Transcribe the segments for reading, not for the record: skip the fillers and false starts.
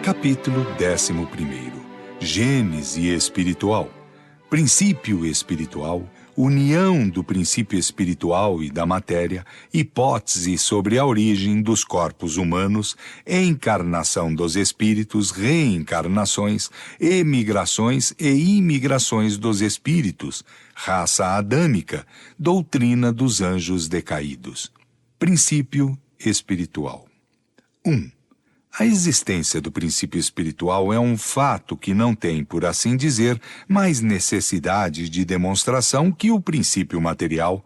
Capítulo 11. Gênese espiritual. Princípio espiritual, união do princípio espiritual e da matéria, hipótese sobre a origem dos corpos humanos, encarnação dos espíritos, reencarnações, emigrações e imigrações dos espíritos, raça adâmica, doutrina dos anjos decaídos. Princípio espiritual. 1. A existência do princípio espiritual é um fato que não tem, por assim dizer, mais necessidade de demonstração que o princípio material.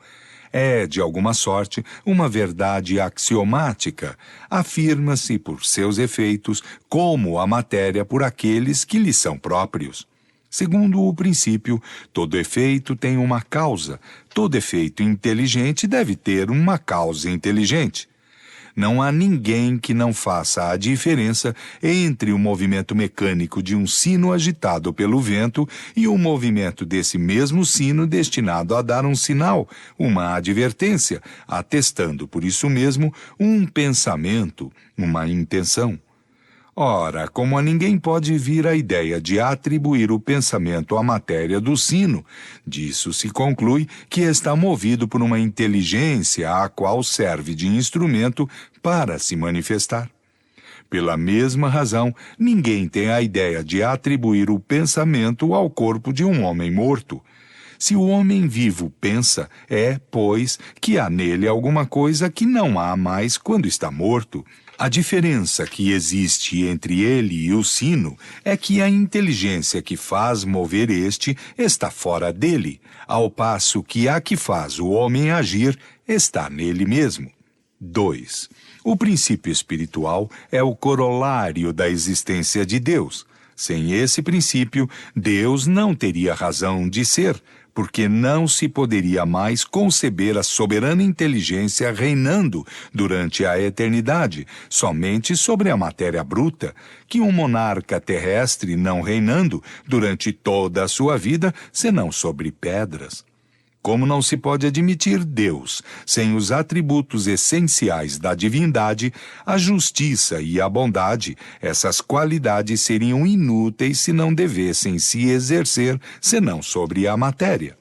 É, de alguma sorte, uma verdade axiomática. Afirma-se por seus efeitos, como a matéria por aqueles que lhe são próprios. Segundo o princípio, todo efeito tem uma causa. Todo efeito inteligente deve ter uma causa inteligente. Não há ninguém que não faça a diferença entre o movimento mecânico de um sino agitado pelo vento e o movimento desse mesmo sino destinado a dar um sinal, uma advertência, atestando por isso mesmo um pensamento, uma intenção. Ora, como a ninguém pode vir a ideia de atribuir o pensamento à matéria do sino, disso se conclui que está movido por uma inteligência a qual serve de instrumento para se manifestar. Pela mesma razão, ninguém tem a ideia de atribuir o pensamento ao corpo de um homem morto. Se o homem vivo pensa, é, pois, que há nele alguma coisa que não há mais quando está morto. A diferença que existe entre ele e o sino é que a inteligência que faz mover este está fora dele, ao passo que a que faz o homem agir está nele mesmo. 2. O princípio espiritual é o corolário da existência de Deus. Sem esse princípio, Deus não teria razão de ser, porque não se poderia mais conceber a soberana inteligência reinando durante a eternidade, somente sobre a matéria bruta, que um monarca terrestre não reinando durante toda a sua vida, senão sobre pedras. Como não se pode admitir Deus sem os atributos essenciais da divindade, a justiça e a bondade, essas qualidades seriam inúteis se não devessem se exercer senão sobre a matéria.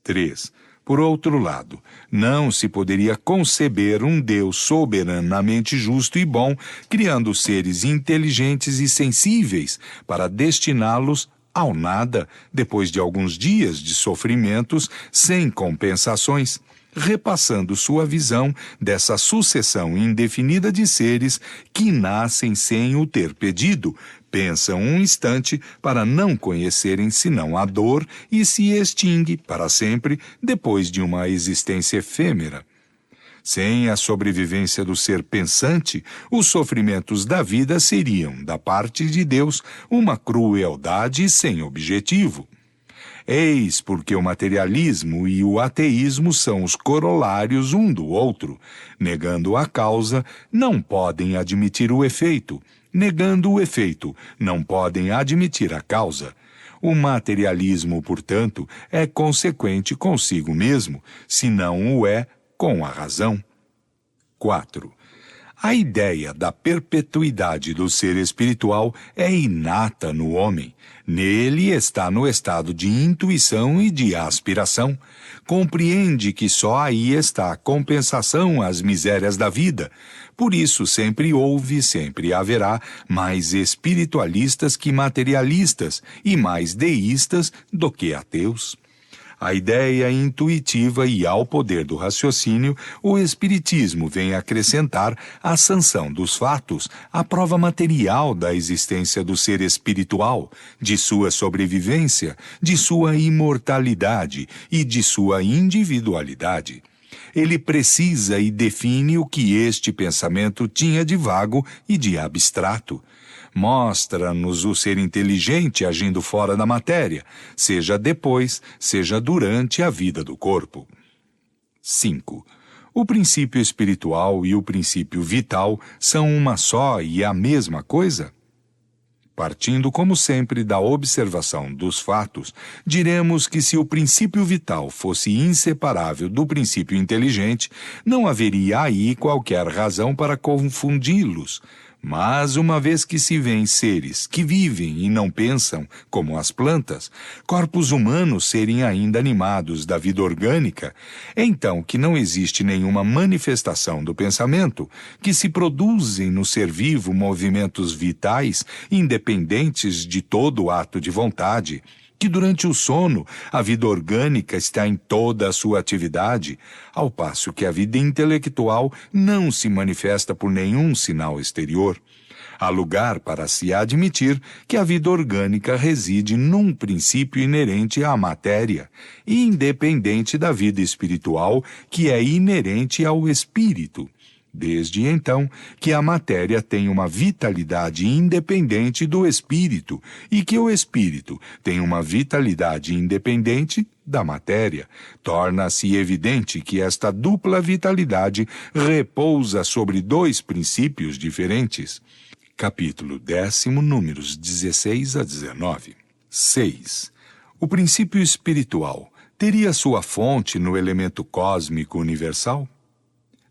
3. Por outro lado, não se poderia conceber um Deus soberanamente justo e bom, criando seres inteligentes e sensíveis para destiná-los ao nada, depois de alguns dias de sofrimentos sem compensações, repassando sua visão dessa sucessão indefinida de seres que nascem sem o ter pedido, pensam um instante para não conhecerem senão a dor e se extingue para sempre depois de uma existência efêmera. Sem a sobrevivência do ser pensante, os sofrimentos da vida seriam, da parte de Deus, uma crueldade sem objetivo. Eis porque o materialismo e o ateísmo são os corolários um do outro. Negando a causa, não podem admitir o efeito. Negando o efeito, não podem admitir a causa. O materialismo, portanto, é consequente consigo mesmo, se não o é com a razão. 4. A ideia da perpetuidade do ser espiritual é inata no homem. Nele está no estado de intuição e de aspiração. Compreende que só aí está a compensação às misérias da vida. Por isso sempre houve, sempre haverá mais espiritualistas que materialistas e mais deístas do que ateus. A ideia intuitiva e ao poder do raciocínio, o Espiritismo vem acrescentar a sanção dos fatos, a prova material da existência do ser espiritual, de sua sobrevivência, de sua imortalidade e de sua individualidade. Ele precisa e define o que este pensamento tinha de vago e de abstrato. Mostra-nos o ser inteligente agindo fora da matéria, seja depois, seja durante a vida do corpo. 5. O princípio espiritual e o princípio vital são uma só e a mesma coisa? Partindo, como sempre, da observação dos fatos, diremos que se o princípio vital fosse inseparável do princípio inteligente, não haveria aí qualquer razão para confundi-los. Mas uma vez que se vêem seres que vivem e não pensam, como as plantas, corpos humanos serem ainda animados da vida orgânica, então que não existe nenhuma manifestação do pensamento, que se produzem no ser vivo movimentos vitais independentes de todo ato de vontade, que durante o sono a vida orgânica está em toda a sua atividade, ao passo que a vida intelectual não se manifesta por nenhum sinal exterior. Há lugar para se admitir que a vida orgânica reside num princípio inerente à matéria, independente da vida espiritual, que é inerente ao espírito. Desde então que a matéria tem uma vitalidade independente do espírito e que o espírito tem uma vitalidade independente da matéria, torna-se evidente que esta dupla vitalidade repousa sobre dois princípios diferentes. Capítulo 10, números 16 a 19. 6. O princípio espiritual teria sua fonte no elemento cósmico universal?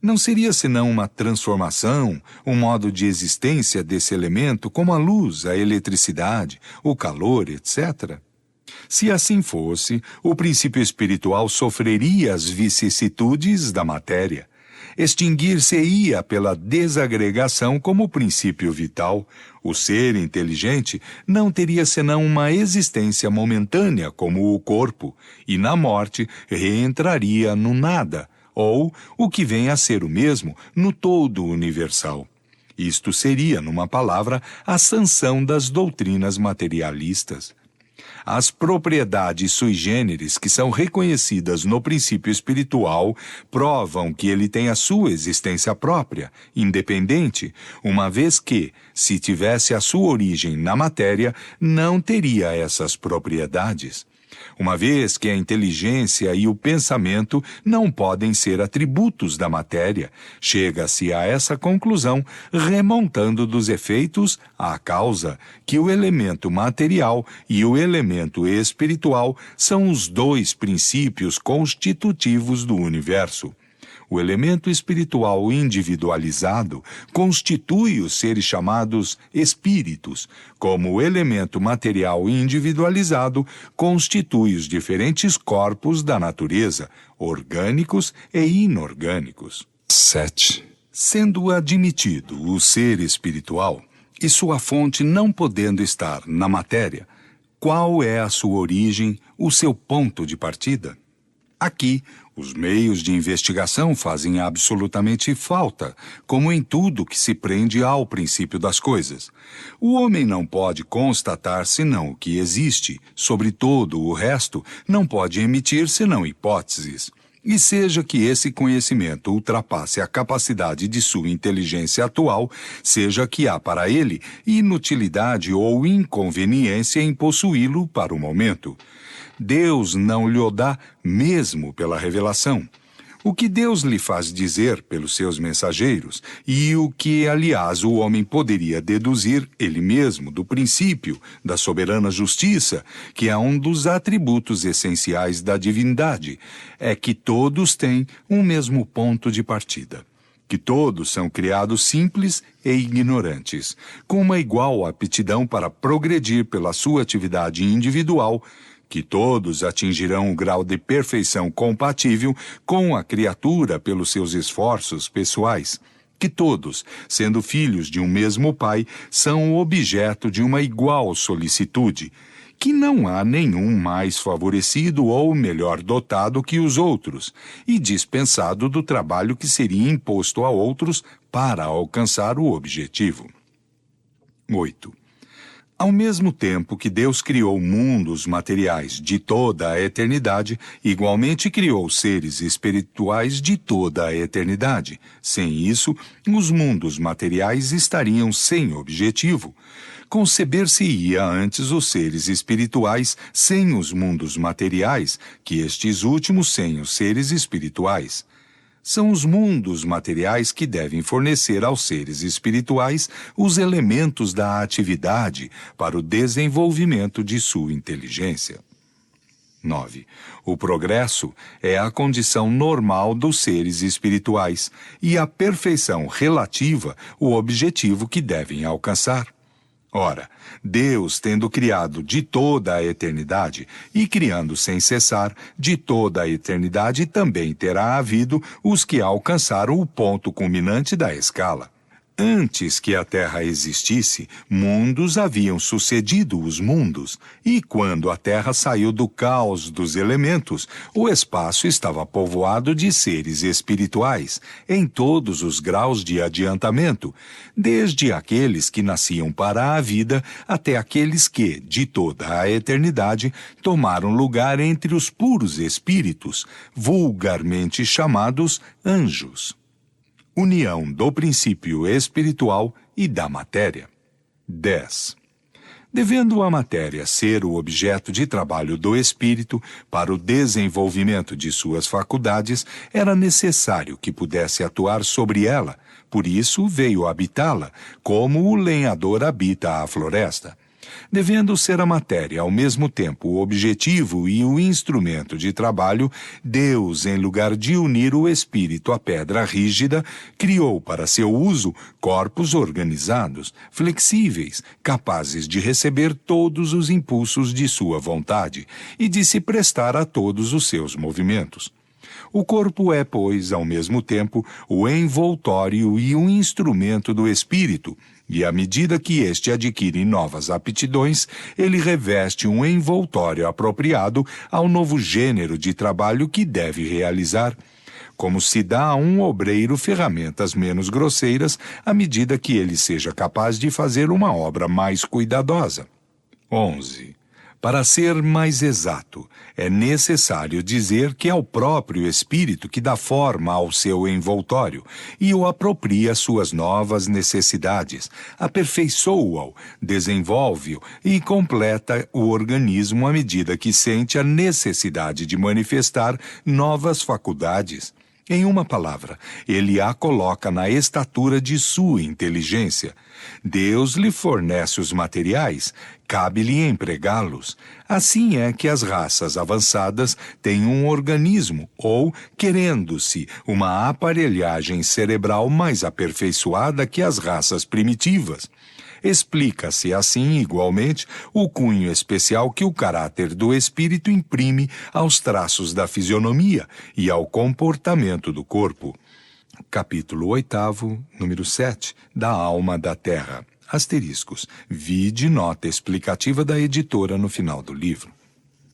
Não seria senão uma transformação, um modo de existência desse elemento como a luz, a eletricidade, o calor, etc.? Se assim fosse, o princípio espiritual sofreria as vicissitudes da matéria. Extinguir-se-ia pela desagregação como princípio vital. O ser inteligente não teria senão uma existência momentânea como o corpo, e na morte reentraria no nada, ou, o que vem a ser o mesmo, no todo universal. Isto seria, numa palavra, a sanção das doutrinas materialistas. As propriedades sui generis que são reconhecidas no princípio espiritual provam que ele tem a sua existência própria, independente, uma vez que, se tivesse a sua origem na matéria, não teria essas propriedades. Uma vez que a inteligência e o pensamento não podem ser atributos da matéria, chega-se a essa conclusão remontando dos efeitos à causa, que o elemento material e o elemento espiritual são os dois princípios constitutivos do universo. O elemento espiritual individualizado constitui os seres chamados espíritos, como o elemento material individualizado constitui os diferentes corpos da natureza, orgânicos e inorgânicos. 7. Sendo admitido o ser espiritual e sua fonte não podendo estar na matéria, qual é a sua origem, o seu ponto de partida? Aqui, os meios de investigação fazem absolutamente falta, como em tudo que se prende ao princípio das coisas. O homem não pode constatar senão o que existe, sobre todo o resto não pode emitir senão hipóteses. E seja que esse conhecimento ultrapasse a capacidade de sua inteligência atual, seja que há para ele inutilidade ou inconveniência em possuí-lo para o momento. Deus não lhe o dá mesmo pela revelação. O que Deus lhe faz dizer pelos seus mensageiros, e o que, aliás, o homem poderia deduzir ele mesmo do princípio da soberana justiça, que é um dos atributos essenciais da divindade, é que todos têm um mesmo ponto de partida. Que todos são criados simples e ignorantes, com uma igual aptidão para progredir pela sua atividade individual, que todos atingirão um grau de perfeição compatível com a criatura pelos seus esforços pessoais, que todos, sendo filhos de um mesmo pai, são objeto de uma igual solicitude, que não há nenhum mais favorecido ou melhor dotado que os outros, e dispensado do trabalho que seria imposto a outros para alcançar o objetivo. 8. Ao mesmo tempo que Deus criou mundos materiais de toda a eternidade, igualmente criou seres espirituais de toda a eternidade. Sem isso, os mundos materiais estariam sem objetivo. Conceber-se-ia antes os seres espirituais sem os mundos materiais, que estes últimos sem os seres espirituais. São os mundos materiais que devem fornecer aos seres espirituais os elementos da atividade para o desenvolvimento de sua inteligência. 9. O progresso é a condição normal dos seres espirituais e a perfeição relativa o objetivo que devem alcançar. Ora, Deus, tendo criado de toda a eternidade e criando sem cessar de toda a eternidade, também terá havido os que alcançaram o ponto culminante da escala. Antes que a Terra existisse, mundos haviam sucedido os mundos, e quando a Terra saiu do caos dos elementos, o espaço estava povoado de seres espirituais, em todos os graus de adiantamento, desde aqueles que nasciam para a vida até aqueles que, de toda a eternidade, tomaram lugar entre os puros espíritos, vulgarmente chamados anjos. União do princípio espiritual e da matéria. 10. Devendo a matéria ser o objeto de trabalho do espírito para o desenvolvimento de suas faculdades, era necessário que pudesse atuar sobre ela, por isso veio habitá-la, como o lenhador habita a floresta. Devendo ser a matéria ao mesmo tempo o objetivo e o instrumento de trabalho, Deus, em lugar de unir o espírito à pedra rígida, criou para seu uso corpos organizados, flexíveis, capazes de receber todos os impulsos de sua vontade e de se prestar a todos os seus movimentos. O corpo é, pois, ao mesmo tempo, o envoltório e o instrumento do espírito, e à medida que este adquire novas aptidões, ele reveste um envoltório apropriado ao novo gênero de trabalho que deve realizar, como se dá a um obreiro ferramentas menos grosseiras à medida que ele seja capaz de fazer uma obra mais cuidadosa. 11. Para ser mais exato, é necessário dizer que é o próprio espírito que dá forma ao seu envoltório e o apropria às suas novas necessidades, aperfeiçoa-o, desenvolve-o e completa o organismo à medida que sente a necessidade de manifestar novas faculdades. Em uma palavra, ele a coloca na estatura de sua inteligência. Deus lhe fornece os materiais, cabe-lhe empregá-los. Assim é que as raças avançadas têm um organismo ou, querendo-se, uma aparelhagem cerebral mais aperfeiçoada que as raças primitivas. Explica-se assim, igualmente, o cunho especial que o caráter do espírito imprime aos traços da fisionomia e ao comportamento do corpo. Capítulo 8, número 7, da Alma da Terra. Asteriscos. Vide nota explicativa da editora no final do livro.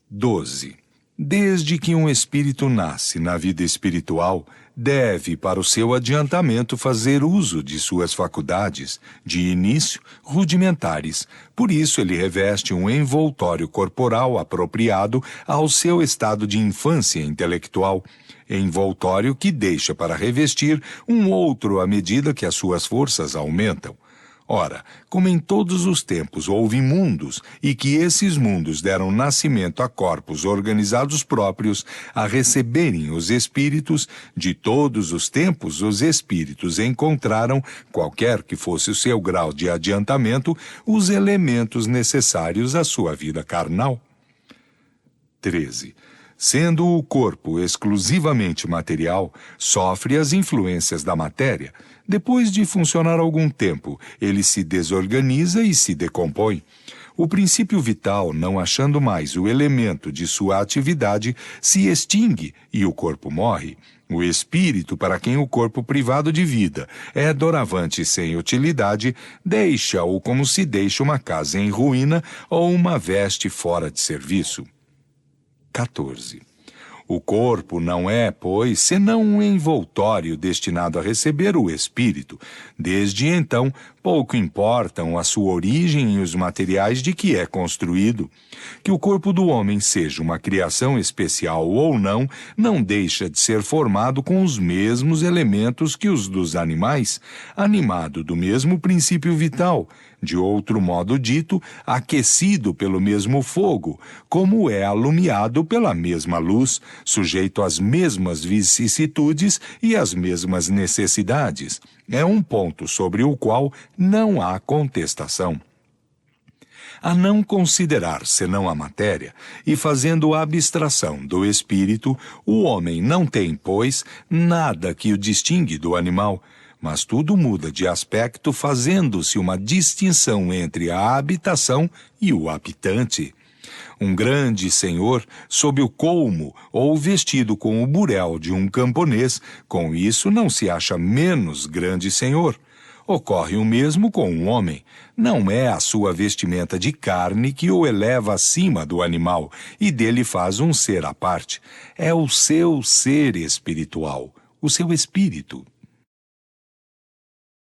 12. Desde que um espírito nasce na vida espiritual, deve, para o seu adiantamento, fazer uso de suas faculdades, de início, rudimentares. Por isso ele reveste um envoltório corporal apropriado ao seu estado de infância intelectual, envoltório que deixa para revestir um outro à medida que as suas forças aumentam. Ora, como em todos os tempos houve mundos, e que esses mundos deram nascimento a corpos organizados próprios a receberem os espíritos, de todos os tempos os espíritos encontraram, qualquer que fosse o seu grau de adiantamento, os elementos necessários à sua vida carnal. 13. Sendo o corpo exclusivamente material, sofre as influências da matéria. Depois de funcionar algum tempo, ele se desorganiza e se decompõe. O princípio vital, não achando mais o elemento de sua atividade, se extingue e o corpo morre. O espírito, para quem o corpo privado de vida é doravante sem utilidade, deixa-o como se deixa uma casa em ruína ou uma veste fora de serviço. 14. O corpo não é, pois, senão um envoltório destinado a receber o espírito. Desde então, pouco importam a sua origem e os materiais de que é construído. Que o corpo do homem seja uma criação especial ou não, não deixa de ser formado com os mesmos elementos que os dos animais, animado do mesmo princípio vital, de outro modo dito, aquecido pelo mesmo fogo, como é alumiado pela mesma luz, sujeito às mesmas vicissitudes e às mesmas necessidades. É um ponto sobre o qual não há contestação. a não considerar senão a matéria, e fazendo a abstração do espírito, o homem não tem, pois, nada que o distingue do animal, mas tudo muda de aspecto, fazendo-se uma distinção entre a habitação e o habitante. Um grande senhor, sob o colmo ou vestido com o burel de um camponês, com isso não se acha menos grande senhor. Ocorre o mesmo com um homem. Não é a sua vestimenta de carne que o eleva acima do animal e dele faz um ser à parte. É o seu ser espiritual, o seu espírito.